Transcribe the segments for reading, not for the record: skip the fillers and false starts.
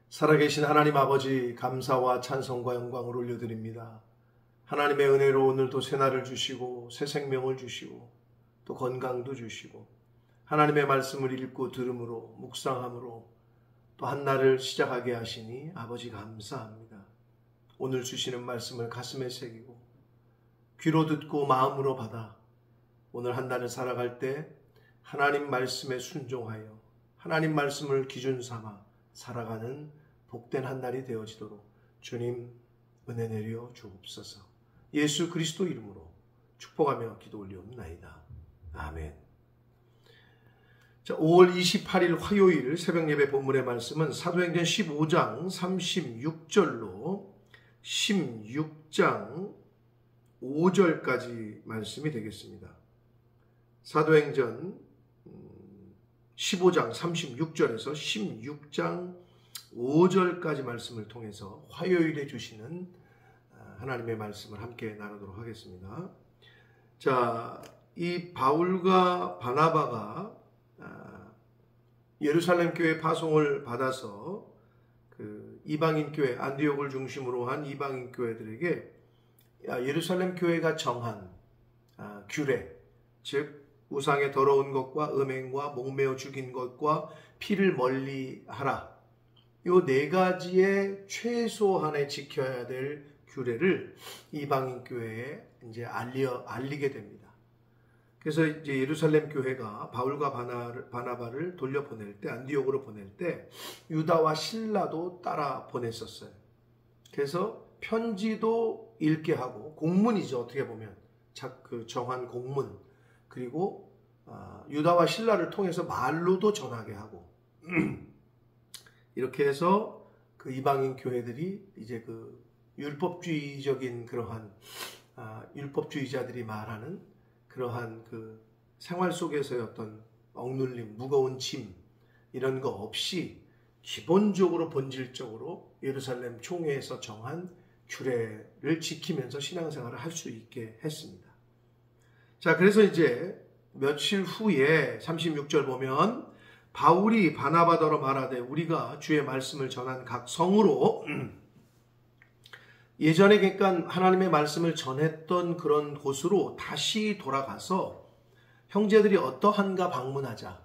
살아계신 하나님 아버지, 감사와 찬송과 영광을 올려드립니다. 하나님의 은혜로 오늘도 새날을 주시고 새 생명을 주시고 또 건강도 주시고 하나님의 말씀을 읽고 들음으로 묵상함으로 또 한 날을 시작하게 하시니 아버지 감사합니다. 오늘 주시는 말씀을 가슴에 새기고 귀로 듣고 마음으로 받아 오늘 한 날을 살아갈 때 하나님 말씀에 순종하여 하나님 말씀을 기준 삼아 살아가는 복된 한 날이 되어지도록 주님 은혜 내려 주옵소서. 예수 그리스도 이름으로 축복하며 기도 올리옵나이다. 아멘. 자, 5월 28일 화요일 새벽 예배 본문의 말씀은 사도행전 15장 36절로 16장 5절까지 말씀이 되겠습니다. 사도행전 15장 36절에서 16장 5절까지 말씀을 통해서 화요일에 주시는 하나님의 말씀을 함께 나누도록 하겠습니다. 자, 이 바울과 바나바가 예루살렘 교회 파송을 받아서 그 이방인 교회, 안디옥을 중심으로 한 이방인 교회들에게 예루살렘 교회가 정한 규례, 즉 우상의 더러운 것과 음행과 목매어 죽인 것과 피를 멀리하라, 요 네 가지의 최소한에 지켜야 될 규례를 이방인 교회에 이제 알리게 됩니다. 그래서 이제 예루살렘 교회가 바울과 바나바를 돌려보낼 때, 안디옥으로 보낼 때 유다와 실라도 따라 보냈었어요. 그래서 편지도 읽게 하고, 공문이죠, 어떻게 보면 그 정한 공문, 그리고 유다와 실라를 통해서 말로도 전하게 하고 이렇게 해서 그 이방인 교회들이 이제 그 율법주의적인 그러한 율법주의자들이 말하는 그러한 그 생활 속에서의 어떤 억눌림, 무거운 짐 이런 거 없이 기본적으로 본질적으로 예루살렘 총회에서 정한 규례를 지키면서 신앙생활을 할 수 있게 했습니다. 자, 그래서 이제 며칠 후에 36절 보면 바울이 바나바더러 말하되 우리가 주의 말씀을 전한 각 성으로 예전에 그러니까 하나님의 말씀을 전했던 그런 곳으로 다시 돌아가서 형제들이 어떠한가 방문하자.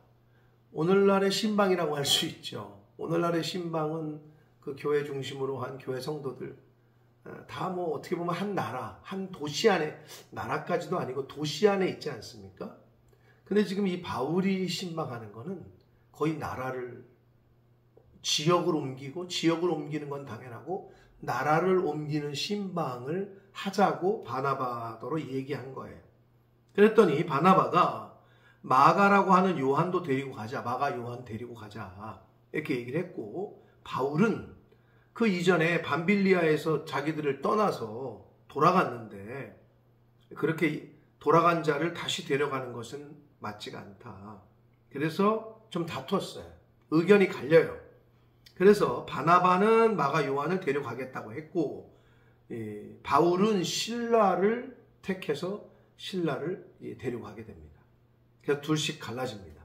오늘날의 신방이라고 할 수 있죠. 오늘날의 신방은 그 교회 중심으로 한 교회 성도들 다 뭐 어떻게 보면 한 나라, 한 도시 안에, 나라까지도 아니고 도시 안에 있지 않습니까? 근데 지금 이 바울이 신방하는 거는 거의 나라를, 지역을 옮기고, 지역을 옮기는 건 당연하고 나라를 옮기는 신방을 하자고 바나바더러 얘기한 거예요. 그랬더니 바나바가 마가라고 하는 요한도 데리고 가자, 마가 요한 데리고 가자 이렇게 얘기를 했고, 바울은 그 이전에 밤빌리아에서 자기들을 떠나서 돌아갔는데 그렇게 돌아간 자를 다시 데려가는 것은 맞지가 않다. 그래서 좀 다퉜어요. 의견이 갈려요. 그래서 바나바는 마가 요한을 데려가겠다고 했고, 바울은 실라를 택해서 실라를 데려가게 됩니다. 그래서 둘씩 갈라집니다.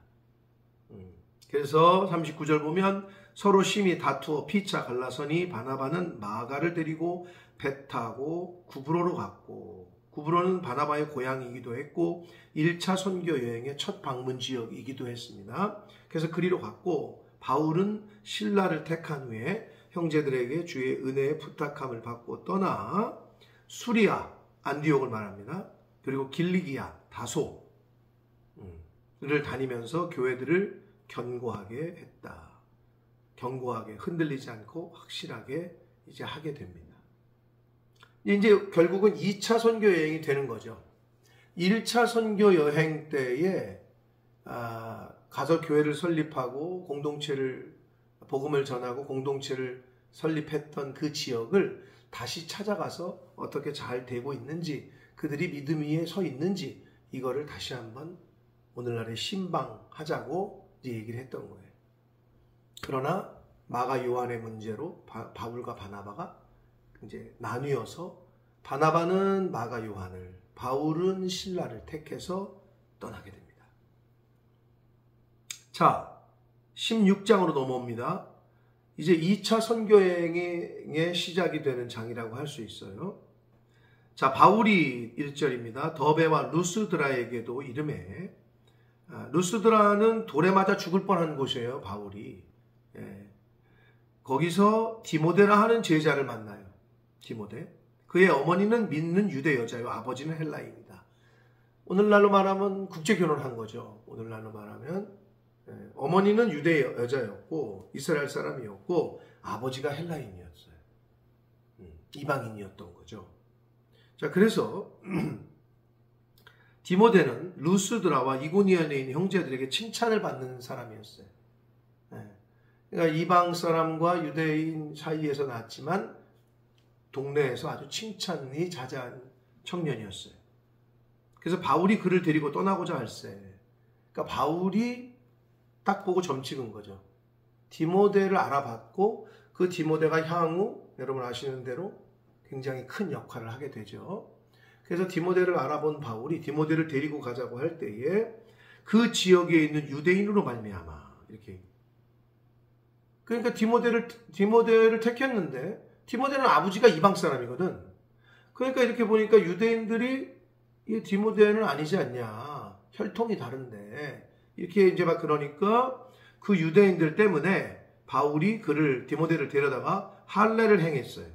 그래서 39절 보면 서로 심히 다투어 피차 갈라서니 바나바는 마가를 데리고 배 타고 구브로로 갔고, 구브로는 바나바의 고향이기도 했고 1차 선교 여행의 첫 방문 지역이기도 했습니다. 그래서 그리로 갔고, 바울은 실라를 택한 후에 형제들에게 주의 은혜의 부탁함을 받고 떠나 수리아, 안디옥을 말합니다. 그리고 길리기아, 다소를 다니면서 교회들을 견고하게 했다. 견고하게, 흔들리지 않고 확실하게 이제 하게 됩니다. 이제 결국은 2차 선교 여행이 되는 거죠. 1차 선교 여행 때에 가서 교회를 설립하고 공동체를, 복음을 전하고 공동체를 설립했던 그 지역을 다시 찾아가서 어떻게 잘 되고 있는지, 그들이 믿음 위에 서 있는지, 이거를 다시 한번 오늘날의 신방하자고 이제 얘기를 했던 거예요. 그러나 마가 요한의 문제로 바울과 바나바가 이제 나뉘어서 바나바는 마가 요한을, 바울은 실라를 택해서 떠나게 됩니다. 자, 16장으로 넘어옵니다. 이제 2차 선교행의 시작이 되는 장이라고 할 수 있어요. 자, 바울이 1절입니다. 더베와 루스드라에게도 이름해. 루스드라는 돌에 맞아 죽을 뻔한 곳이에요. 바울이. 거기서 디모데라 하는 제자를 만나요. 디모데. 그의 어머니는 믿는 유대 여자요. 아버지는 헬라인이다. 오늘날로 말하면 국제결혼한 거죠. 오늘날로 말하면 어머니는 유대 여자였고 이스라엘 사람이었고 아버지가 헬라인이었어요. 이방인이었던 거죠. 자, 그래서 디모데는 루스드라와 이고니온에 있는 형제들에게 칭찬을 받는 사람이었어요. 그러니까 이방 사람과 유대인 사이에서 났지만 동네에서 아주 칭찬이 자자한 청년이었어요. 그래서 바울이 그를 데리고 떠나고자 할세. 그러니까 바울이 딱 보고 점 찍은 거죠. 디모데를 알아봤고 그 디모데가 향후 여러분 아시는 대로 굉장히 큰 역할을 하게 되죠. 그래서 디모데를 알아본 바울이 디모데를 데리고 가자고 할 때에 그 지역에 있는 유대인으로 말미암아 이렇게. 그러니까 디모데를 택했는데 디모데는 아버지가 이방 사람이거든. 그러니까 이렇게 보니까 유대인들이 이 디모데는 아니지 않냐. 혈통이 다른데. 이렇게 이제 막 그러니까 그 유대인들 때문에 바울이 디모데를 데려다가 할례를 행했어요.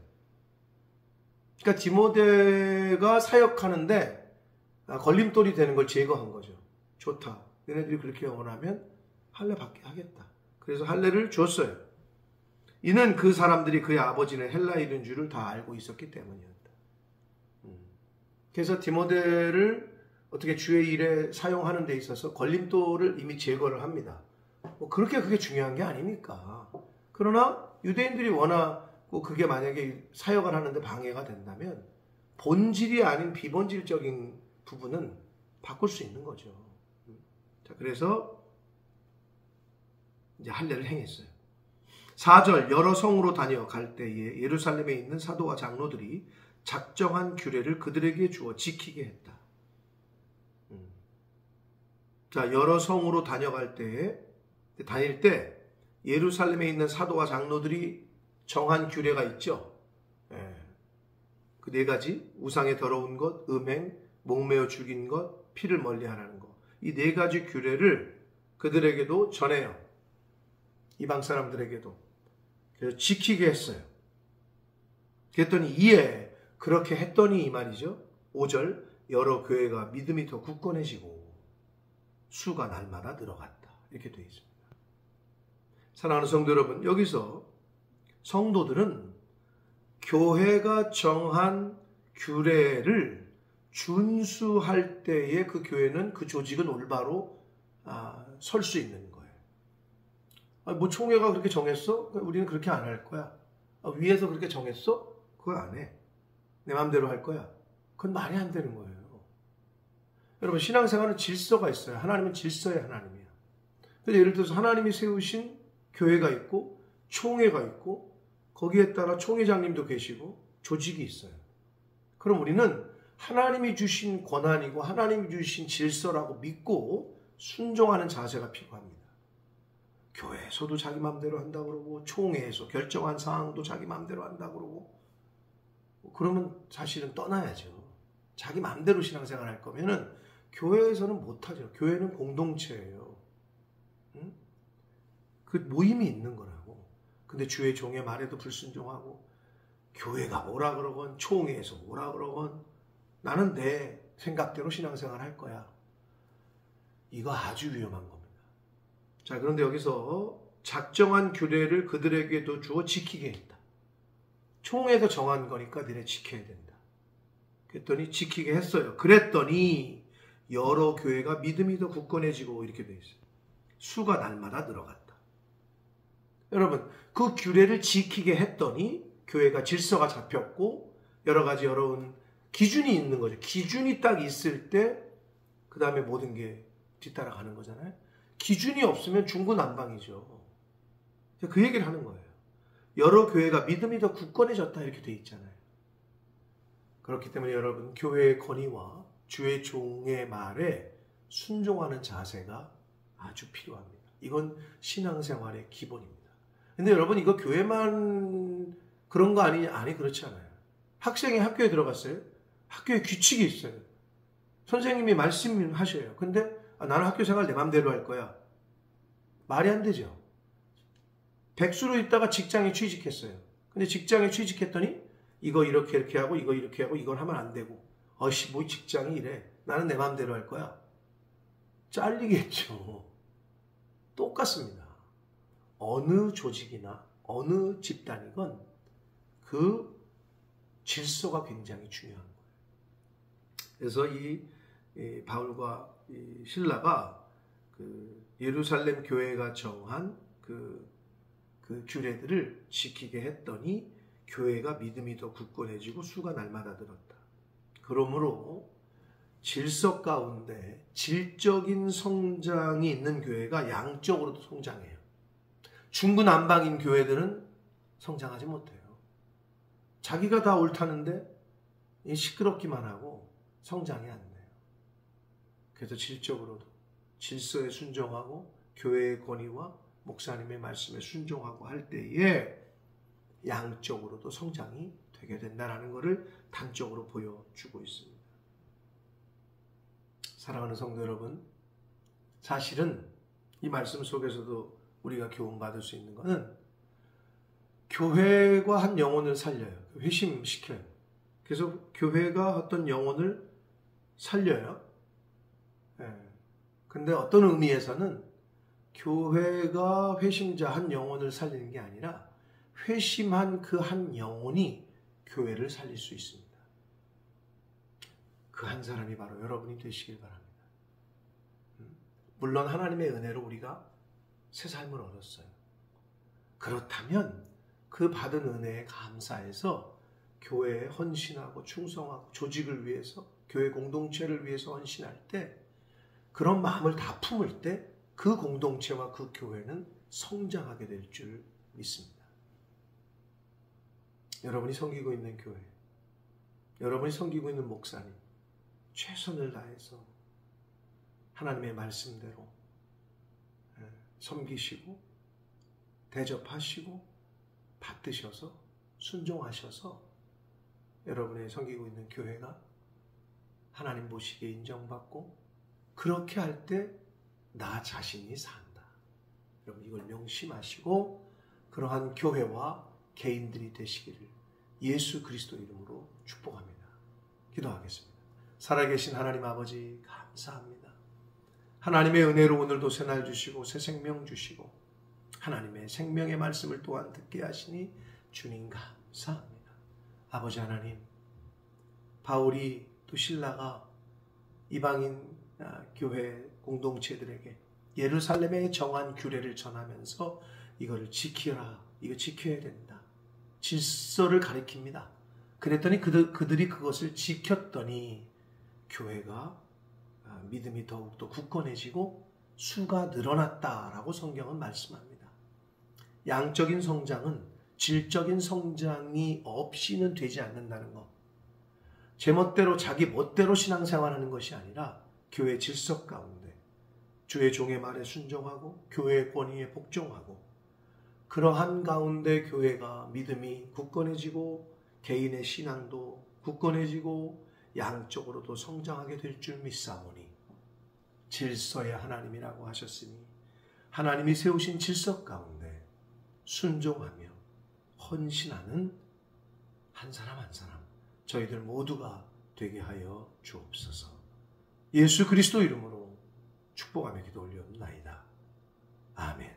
그러니까 디모데가 사역하는데 걸림돌이 되는 걸 제거한 거죠. 좋다. 너네들이 그렇게 원하면 할례 받게 하겠다. 그래서 할례를 줬어요. 이는 그 사람들이 그의 아버지는 헬라인인 줄을 다 알고 있었기 때문이었다. 그래서 디모데를 어떻게 주의 일에 사용하는 데 있어서 걸림돌을 이미 제거를 합니다. 그렇게 그게 중요한 게 아니니까. 그러나 유대인들이 원하고 그게 만약에 사역을 하는데 방해가 된다면 본질이 아닌 비본질적인 부분은 바꿀 수 있는 거죠. 자, 그래서 이제 할례를 행했어요. 4절 여러 성으로 다녀갈 때에 예루살렘에 있는 사도와 장로들이 작정한 규례를 그들에게 주어 지키게 했다. 자, 여러 성으로 다닐 때 예루살렘에 있는 사도와 장로들이 정한 규례가 있죠. 그 4가지 우상에 더러운 것, 음행, 목매어 죽인 것, 피를 멀리하라는 것. 이 4가지 규례를 그들에게도 전해요. 이방 사람들에게도. 그래서 지키게 했어요. 그랬더니 그렇게 했더니 이 말이죠. 5절 여러 교회가 믿음이 더 굳건해지고 수가 날마다 늘어갔다. 이렇게 되어 있습니다. 사랑하는 성도 여러분, 여기서 성도들은 교회가 정한 규례를 준수할 때에 그 교회는 그 조직은 올바로 설 수 있는 거예요. 뭐 총회가 그렇게 정했어? 우리는 그렇게 안 할 거야. 위에서 그렇게 정했어? 그거 안 해. 내 마음대로 할 거야. 그건 말이 안 되는 거예요. 여러분, 신앙생활은 질서가 있어요. 하나님은 질서의 하나님이야. 그래서 예를 들어서 하나님이 세우신 교회가 있고 총회가 있고 거기에 따라 총회장님도 계시고 조직이 있어요. 그럼 우리는 하나님이 주신 권한이고 하나님이 주신 질서라고 믿고 순종하는 자세가 필요합니다. 교회에서도 자기 마음대로 한다고 그러고 총회에서 결정한 사항도 자기 마음대로 한다고 그러고 그러면 사실은 떠나야죠. 자기 마음대로 신앙생활 할 거면은 교회에서는 못하죠. 교회는 공동체예요. 응? 그 모임이 있는 거라고. 근데 주의 종의 말에도 불순종하고 교회가 뭐라 그러건 총회에서 뭐라 그러건 나는 내 생각대로 신앙생활 할 거야. 이거 아주 위험한 겁니다. 자, 그런데 여기서 작정한 규례를 그들에게도 주어 지키게 했다. 총회에서 정한 거니까 너네 지켜야 된다. 그랬더니 지키게 했어요. 그랬더니 여러 교회가 믿음이 더 굳건해지고 이렇게 돼 있어요. 수가 날마다 늘어갔다. 여러분, 그 규례를 지키게 했더니 교회가 질서가 잡혔고 여러 가지 여러분 기준이 있는 거죠. 기준이 딱 있을 때 그 다음에 모든 게 뒤따라가는 거잖아요. 기준이 없으면 중구난방이죠. 그 얘기를 하는 거예요. 여러 교회가 믿음이 더 굳건해졌다 이렇게 돼 있잖아요. 그렇기 때문에 여러분 교회의 건의와 주의 종의 말에 순종하는 자세가 아주 필요합니다. 이건 신앙생활의 기본입니다. 근데 여러분 이거 교회만 그런 거 아니냐? 아니 그렇지 않아요. 학생이 학교에 들어갔어요. 학교에 규칙이 있어요. 선생님이 말씀하셔요. 근데 나는 학교 생활 내 맘대로 할 거야. 말이 안 되죠. 백수로 있다가 직장에 취직했어요. 근데 직장에 취직했더니 이거 이렇게 하고 이거 이렇게 하고 이걸 하면 안 되고 어이씨 뭐 직장이 이래. 나는 내 맘대로 할 거야. 잘리겠죠. 똑같습니다. 어느 조직이나 어느 집단이건 그 질서가 굉장히 중요한 거예요. 그래서 이 바울과 이 실라가 그 예루살렘 교회가 정한 그 규례들을 지키게 했더니 교회가 믿음이 더 굳건해지고 수가 날마다 늘었다. 그러므로 질서 가운데 질적인 성장이 있는 교회가 양적으로도 성장해요. 중구난방인 교회들은 성장하지 못해요. 자기가 다 옳다는데 시끄럽기만 하고 성장이 안 돼요. 그래서 질적으로도 질서에 순종하고 교회의 권위와 목사님의 말씀에 순종하고 할 때에 양적으로도 성장이 되게 된다는 것을 단적으로 보여주고 있습니다. 사랑하는 성도 여러분, 사실은 이 말씀 속에서도 우리가 교훈받을 수 있는 것은 교회가 한 영혼을 살려요. 회심시켜요. 그래서 교회가 어떤 영혼을 살려요. 근데 어떤 의미에서는 교회가 회심자 한 영혼을 살리는 게 아니라 회심한 그 한 영혼이 교회를 살릴 수 있습니다. 그 한 사람이 바로 여러분이 되시길 바랍니다. 물론 하나님의 은혜로 우리가 새 삶을 얻었어요. 그렇다면 그 받은 은혜에 감사해서 교회에 헌신하고 충성하고 조직을 위해서 교회 공동체를 위해서 헌신할 때 그런 마음을 다 품을 때 그 공동체와 그 교회는 성장하게 될 줄 믿습니다. 여러분이 섬기고 있는 교회, 여러분이 섬기고 있는 목사님, 최선을 다해서 하나님의 말씀대로 섬기시고 대접하시고 받드셔서 순종하셔서 여러분의 섬기고 있는 교회가 하나님 보시기에 인정받고 그렇게 할 때 나 자신이 산다. 여러분 이걸 명심하시고 그러한 교회와 개인들이 되시기를 예수 그리스도 이름으로 축복합니다. 기도하겠습니다. 살아계신 하나님 아버지 감사합니다. 하나님의 은혜로 오늘도 새날 주시고 새 생명 주시고 하나님의 생명의 말씀을 또한 듣게 하시니 주님 감사합니다. 아버지 하나님, 바울이 또 실라가 이방인 교회 공동체들에게 예루살렘에 정한 규례를 전하면서 이거를 지키라, 이거 지켜야 된다. 질서를 가리킵니다. 그랬더니 그들이 그것을 지켰더니 교회가 믿음이 더욱더 굳건해지고 수가 늘어났다라고 성경은 말씀합니다. 양적인 성장은 질적인 성장이 없이는 되지 않는다는 것. 제멋대로 자기 멋대로 신앙생활하는 것이 아니라 교회 질서 가운데 주의 종의 말에 순종하고 교회의 권위에 복종하고 그러한 가운데 교회가 믿음이 굳건해지고 개인의 신앙도 굳건해지고 양적으로도 성장하게 될 줄 믿사오니 질서의 하나님이라고 하셨으니 하나님이 세우신 질서 가운데 순종하며 헌신하는 한 사람 한 사람 저희들 모두가 되게 하여 주옵소서. 예수 그리스도 이름으로 축복하며 기도 올리옵나이다. 아멘.